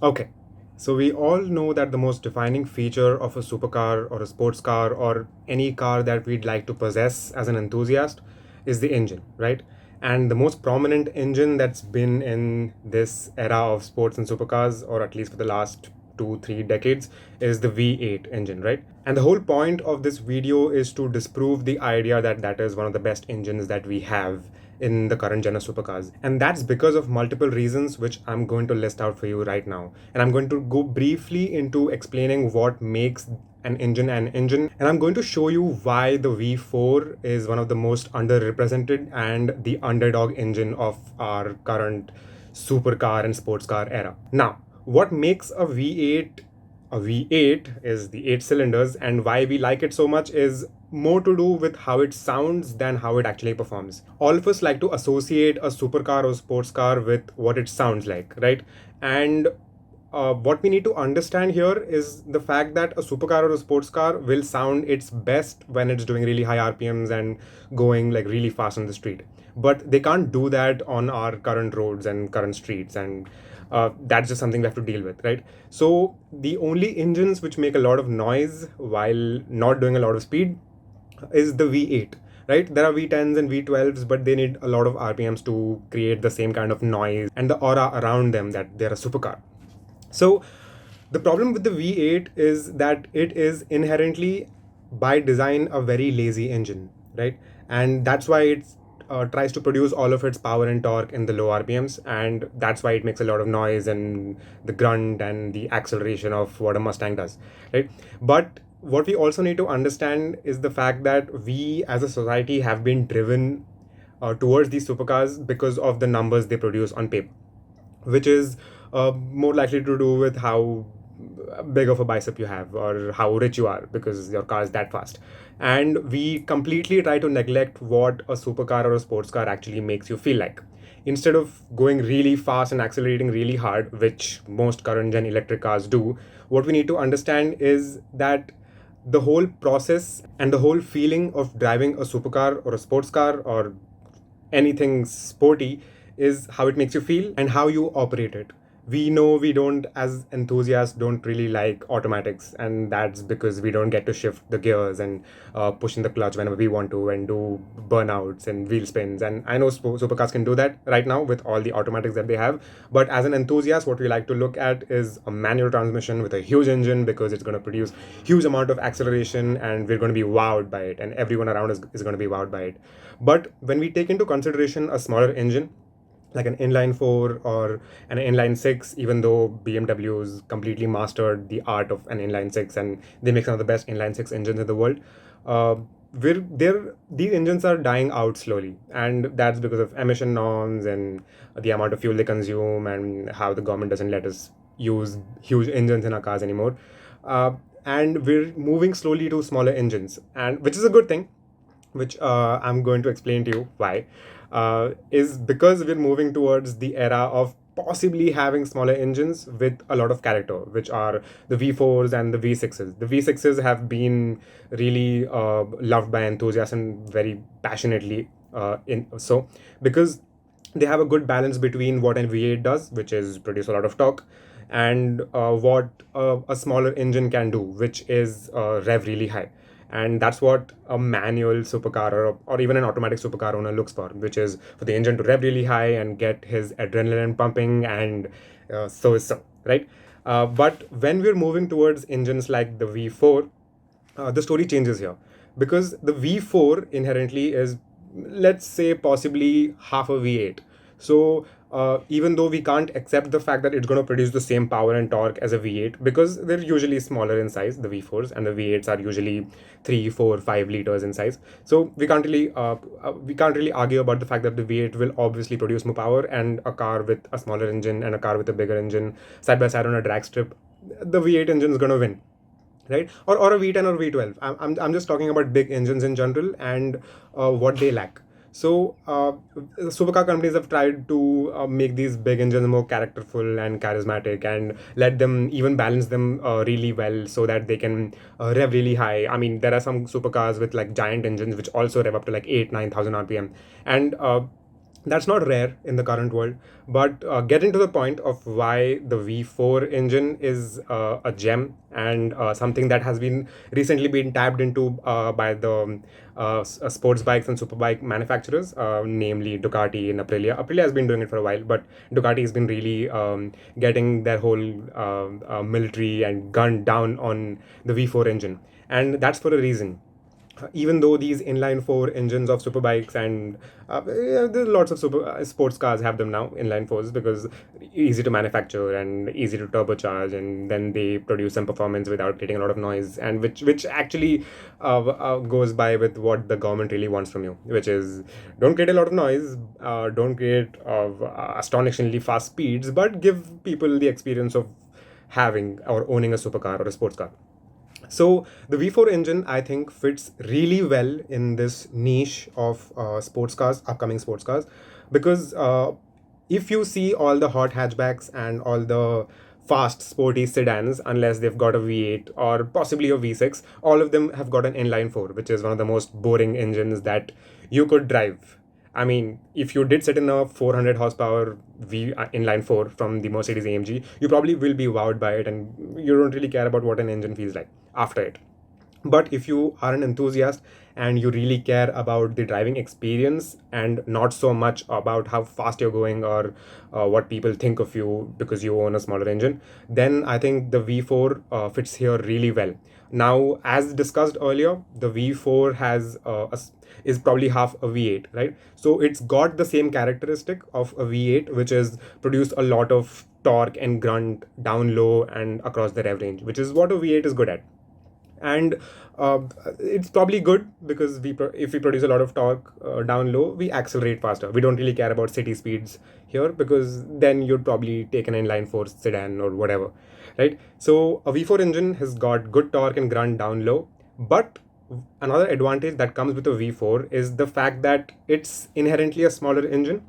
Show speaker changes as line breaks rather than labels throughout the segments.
Okay, so we all know that the most defining feature of a supercar or a sports car or any car that we'd like to possess as an enthusiast is the engine, right? And the most prominent engine that's been in this era of sports and supercars, or at least for the last 2, 3 decades, is the V8 engine, right? And the whole point of this video is to disprove the idea that that is one of the best engines that we have in the current gen of supercars. And that's because of multiple reasons, which I'm going to list out for you right now. And I'm going to go briefly into explaining what makes an engine. And I'm going to show you why the V4 is one of the most underrepresented and the underdog engine of our current supercar and sports car era. Now, what makes a V8 is the 8 cylinders, and why we like it so much is more to do with how it sounds than how it actually performs. All of us like to associate a supercar or sports car with what it sounds like, right? And what we need to understand here is the fact that a supercar or a sports car will sound its best when it's doing really high RPMs and going like really fast on the street. But they can't do that on our current roads and current streets, and that's just something we have to deal with, right? So the only engines which make a lot of noise while not doing a lot of speed is the V8, right? There are V10s and V12s, but they need a lot of RPMs to create the same kind of noise and the aura around them that they're a supercar. So the problem with the V8 is that it is inherently, by design, a very lazy engine, right? And that's why it tries to produce all of its power and torque in the low RPMs, and that's why it makes a lot of noise and the grunt and the acceleration of what a Mustang does, right? But what we also need to understand is the fact that we as a society have been driven towards these supercars because of the numbers they produce on paper, which is more likely to do with how big of a bicep you have or how rich you are because your car is that fast. And we completely try to neglect what a supercar or a sports car actually makes you feel like. Instead of going really fast and accelerating really hard, which most current gen electric cars do, what we need to understand is that the whole process and the whole feeling of driving a supercar or a sports car or anything sporty is how it makes you feel and how you operate it. We know we don't, as enthusiasts, don't really like automatics, and that's because we don't get to shift the gears and push in the clutch whenever we want to and do burnouts and wheel spins. And I know supercars can do that right now with all the automatics that they have. But as an enthusiast, what we like to look at is a manual transmission with a huge engine because it's going to produce huge amount of acceleration and we're going to be wowed by it, and everyone around us is going to be wowed by it. But when we take into consideration a smaller engine, like an inline 4 or an inline 6, even though BMW's completely mastered the art of an inline 6 and they make some of the best inline 6 engines in the world, uh, these engines are dying out slowly, and that's because of emission norms and the amount of fuel they consume and how the government doesn't let us use huge engines in our cars anymore. And we're moving slowly to smaller engines, and which is a good thing, which I'm going to explain to you why, is because we're moving towards the era of possibly having smaller engines with a lot of character, which are the V4s and the V6s. The V6s have been really loved by enthusiasts and very passionately in so because they have a good balance between what a V8 does, which is produce a lot of torque, and what a smaller engine can do, which is rev really high. And that's what a manual supercar or even an automatic supercar owner looks for, which is for the engine to rev really high and get his adrenaline pumping, and right? But when we're moving towards engines like the V4, the story changes here, because the V4 inherently is, let's say, possibly half a V8. So even though we can't accept the fact that it's going to produce the same power and torque as a V8, because they're usually smaller in size, the V4s, and the V8s are usually 3, 4, 5 liters in size. So we can't really argue about the fact that the V8 will obviously produce more power, and a car with a smaller engine and a car with a bigger engine side by side on a drag strip, the V8 engine is going to win, right? Or a V10 or V12. I'm just talking about big engines in general and what they lack. So supercar companies have tried to make these big engines more characterful and charismatic and let them even balance them really well so that they can rev really high. I mean, there are some supercars with like giant engines which also rev up to like 8, 9,000 RPM, and That's not rare in the current world, but getting to the point of why the V4 engine is a gem and something that has been recently been tapped into by the sports bikes and superbike manufacturers, namely Ducati and Aprilia. Aprilia has been doing it for a while, but Ducati has been really getting their whole military and gun down on the V4 engine, and that's for a reason. Even though these inline four engines of superbikes and yeah, there's lots of sports cars have them now, inline fours, because easy to manufacture and easy to turbocharge, and then they produce some performance without creating a lot of noise, and which actually goes by with what the government really wants from you, which is don't create a lot of noise, don't create astonishingly fast speeds, but give people the experience of having or owning a supercar or a sports car. So the V4 engine, I think, fits really well in this niche of sports cars, upcoming sports cars, because if you see all the hot hatchbacks and all the fast sporty sedans, unless they've got a V8 or possibly a V6, all of them have got an inline four, which is one of the most boring engines that you could drive. I mean, if you did sit in a 400 horsepower V inline four from the Mercedes AMG, you probably will be wowed by it, and you don't really care about what an engine feels like after it. But if you are an enthusiast and you really care about the driving experience and not so much about how fast you're going or what people think of you because you own a smaller engine, then I think the V4 fits here really well. Now, as discussed earlier, the V4 is probably half a V8, right? So it's got the same characteristic of a V8, which is produce a lot of torque and grunt down low and across the rev range, which is what a V8 is good at. And it's probably good because if we produce a lot of torque down low, we accelerate faster. We don't really care about city speeds here, because then you'd probably take an inline four sedan or whatever, right? So a V4 engine has got good torque and grunt down low, but another advantage that comes with a V4 is the fact that it's inherently a smaller engine,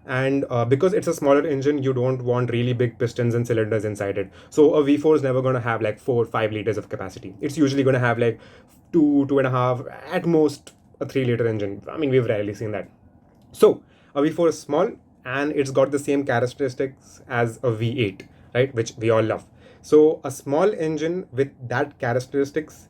and because it's a smaller engine, you don't want really big pistons and cylinders inside it. So a V4 is never going to have like 4 or 5 liters of capacity. It's usually going to have like 2 and a half, at most a 3 liter engine. I mean, we've rarely seen that. So a V4 is small and it's got the same characteristics as a V8, right, which we all love. So a small engine with that characteristics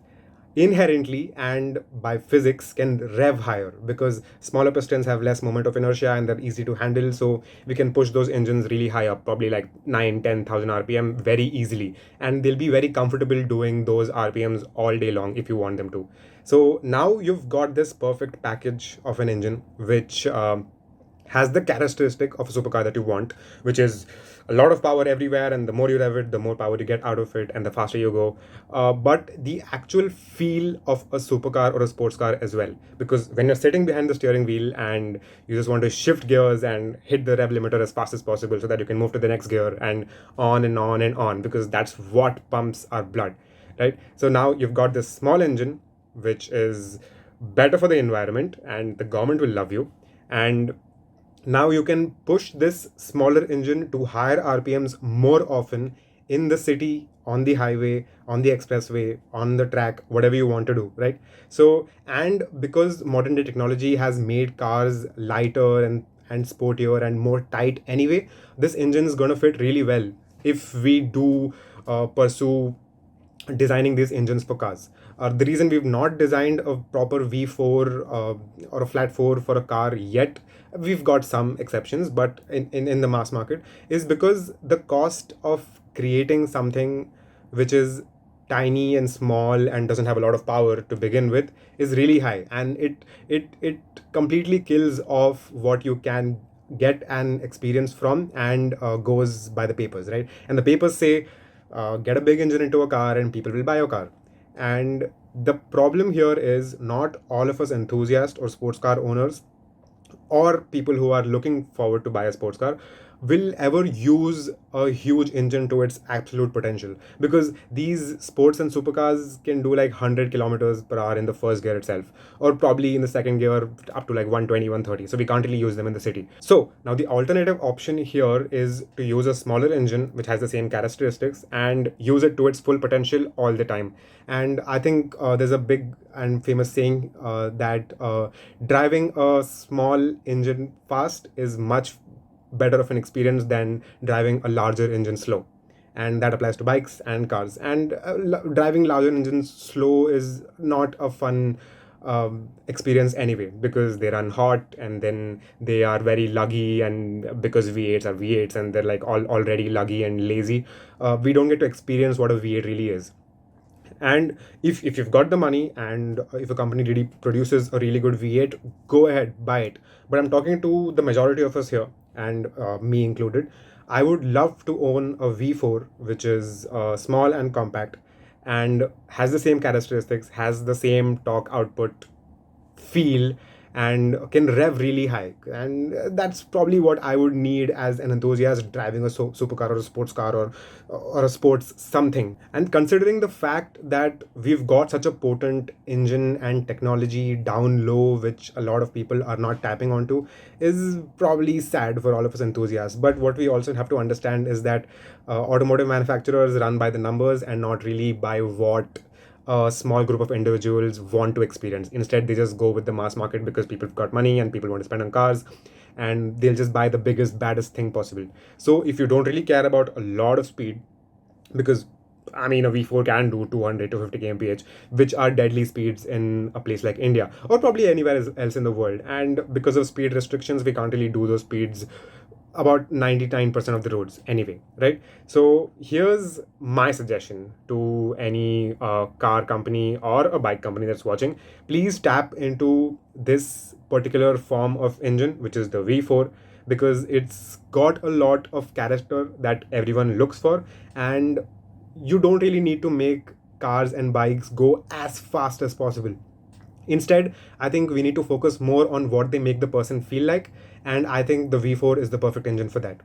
inherently and by physics can rev higher, because smaller pistons have less moment of inertia and they're easy to handle, so we can push those engines really high up, probably like 9-10,000 rpm very easily, and they'll be very comfortable doing those rpms all day long if you want them to. So now you've got this perfect package of an engine which has the characteristic of a supercar that you want, which is a lot of power everywhere, and the more you rev it, the more power you get out of it, and the faster you go. But the actual feel of a supercar or a sports car as well, because when you're sitting behind the steering wheel and you just want to shift gears and hit the rev limiter as fast as possible so that you can move to the next gear, and on and on and on, because that's what pumps our blood, right? So now you've got this small engine, which is better for the environment, and the government will love you. And now you can push this smaller engine to higher RPMs more often in the city, on the highway, on the expressway, on the track, whatever you want to do, right? So, and because modern day technology has made cars lighter and sportier and more tight anyway, this engine is going to fit really well if we do pursue designing these engines for cars. The reason we've not designed a proper V4 or a flat 4 for a car yet, we've got some exceptions, but in the mass market, is because the cost of creating something which is tiny and small and doesn't have a lot of power to begin with is really high, and it completely kills off what you can get an experience from, and goes by the papers, right? And the papers say get a big engine into a car and people will buy your car. And the problem here is not all of us enthusiasts or sports car owners or people who are looking forward to buy a sports car will ever use a huge engine to its absolute potential, because these sports and supercars can do like 100 kilometers per hour in the first gear itself, or probably in the second gear up to like 120, 130. So we can't really use them in the city. So now the alternative option here is to use a smaller engine which has the same characteristics and use it to its full potential all the time. And I think there's a big and famous saying that driving a small engine fast is much better of an experience than driving a larger engine slow. And that applies to bikes and cars. And driving larger engines slow is not a fun experience anyway, because they run hot and then they are very luggy, and because V8s are V8s and they're like already luggy and lazy, we don't get to experience what a V8 really is. And if you've got the money, and if a company really produces a really good V8, go ahead, buy it. But I'm talking to the majority of us here, and me included. I would love to own a V4 which is small and compact, and has the same characteristics, has the same torque output, feel, and can rev really high. And that's probably what I would need as an enthusiast driving a supercar or a sports car, or a sports something. And considering the fact that we've got such a potent engine and technology down low, which a lot of people are not tapping onto, is probably sad for all of us enthusiasts. But what we also have to understand is that automotive manufacturers run by the numbers and not really by what a small group of individuals want to experience. Instead, they just go with the mass market because people have got money and people want to spend on cars, and they'll just buy the biggest, baddest thing possible. So if you don't really care about a lot of speed, because I mean, a V4 can do 200 to 50 kmph, which are deadly speeds in a place like India or probably anywhere else in the world. And because of speed restrictions, we can't really do those speeds about 99% of the roads anyway, right? So here's my suggestion to any car company or a bike company that's watching. Please tap into this particular form of engine, which is the V4, because it's got a lot of character that everyone looks for. And you don't really need to make cars and bikes go as fast as possible. Instead, I think we need to focus more on what they make the person feel like, and I think the V4 is the perfect engine for that.